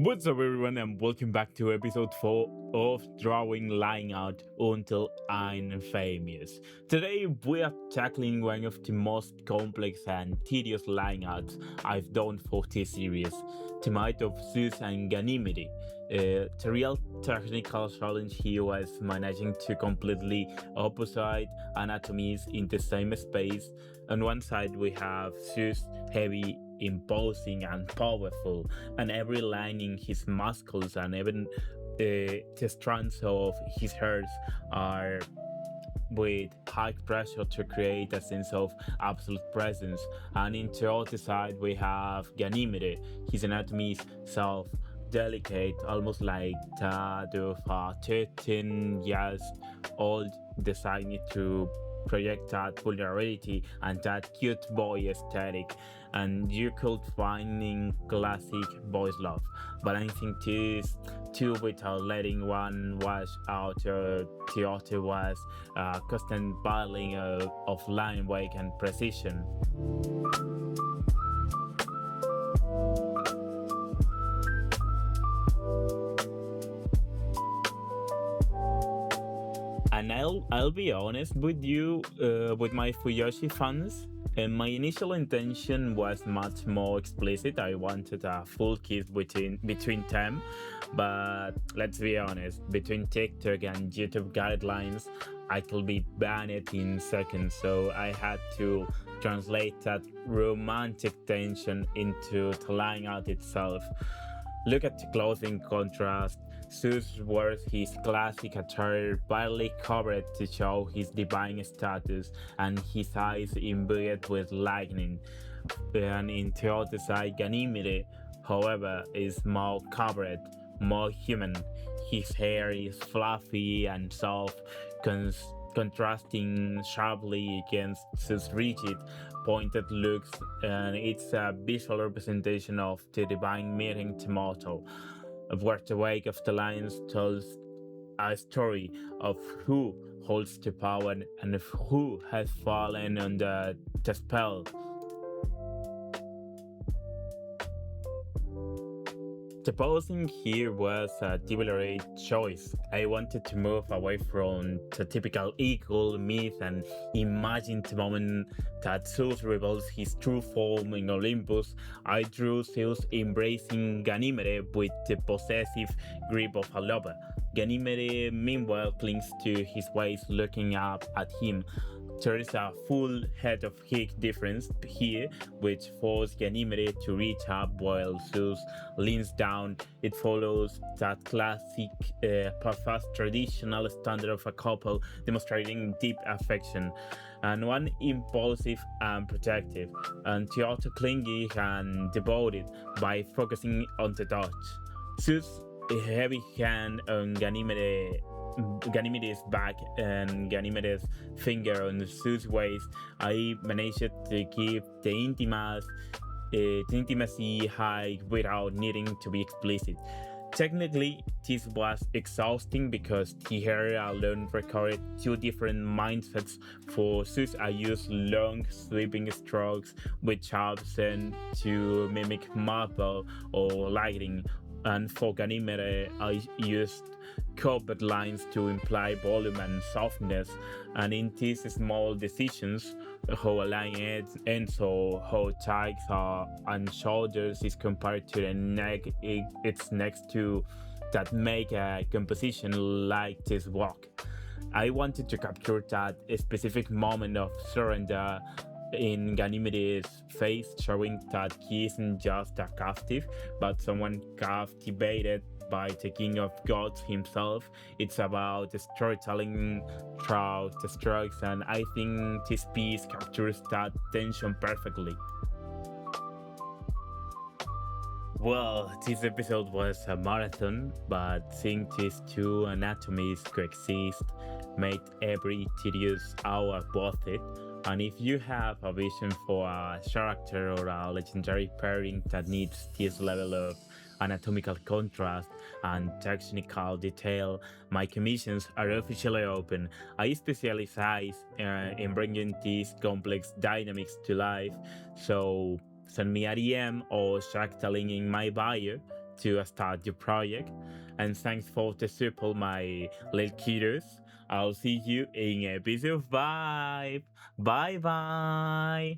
What's up, everyone, and welcome back to episode 4 of Drawing Line Out Until I'm Famous. Today, we are tackling one of the most complex and tedious line outs I've done for this series, the might of Zeus and Ganymede. The real technical challenge here was managing two completely opposite anatomies in the same space. On one side, we have Zeus, heavy, imposing, and powerful, and every line in his muscles and even the strands of his hairs are with high pressure to create a sense of absolute presence. And in the other side, we have Ganymede. His anatomy is soft, delicate, almost like that of a 13 years old, designed to project that vulnerability and that cute boy aesthetic, and you could find in classic boys love, balancing these two without letting one wash out the other was a constant battling of line weight and precision. And I'll be honest with you, with my Fuyoshi fans. My initial intention was much more explicit. I wanted a full kiss between them, but let's be honest, between TikTok and YouTube guidelines, I could be banned in seconds. So I had to translate that romantic tension into the line out itself. Look at the clothing contrast. Zeus wears his classic attire barely covered to show his divine status, and his eyes imbued with lightning. And in the other side, Ganymede, however, is more covered, more human. His hair is fluffy and soft, contrasting sharply against Zeus' rigid, pointed looks, and it's a visual representation of the divine meeting the mortal, where the wake of the lions tells a story of who holds the power and of who has fallen under the spell. The posing here was a deliberate choice. I wanted to move away from the typical eagle myth and imagine the moment that Zeus reveals his true form in Olympus. I drew Zeus embracing Ganymede with the possessive grip of a lover. Ganymede, meanwhile, clings to his waist, looking up at him. There is a full head of height difference here, which forces Ganymede to reach up while Zeus leans down. It follows that classic, fast traditional standard of a couple demonstrating deep affection, and one impulsive and protective, and the other clingy and devoted by focusing on the touch. Zeus' heavy hand on Ganymede's back and Ganymede's finger on Zeus' waist. I managed to keep the intimacy high without needing to be explicit. Technically, this was exhausting because the hair alone recorded two different mindsets. For Zeus, I used long, sweeping strokes with sharps and to mimic marble or lighting, and for Ganymede, I used curved lines to imply volume and softness. And in these small decisions, how a line ends or how thighs and shoulders is compared to the neck, it's next to that make a composition like this walk. I wanted to capture that specific moment of surrender in Ganymede's face, showing that he isn't just a captive, but someone captivated by the king of gods himself. It's about the storytelling through the strokes, and I think this piece captures that tension perfectly. Well, this episode was a marathon, but seeing these two anatomies coexist made every tedious hour worth it. And if you have a vision for a character or a legendary pairing that needs this level of anatomical contrast and technical detail, my commissions are officially open. I specialize in bringing these complex dynamics to life, so send me a DM or check the link in my bio to start your project. And thanks for the support, my little kiddos. I'll see you in episode 5. Bye bye.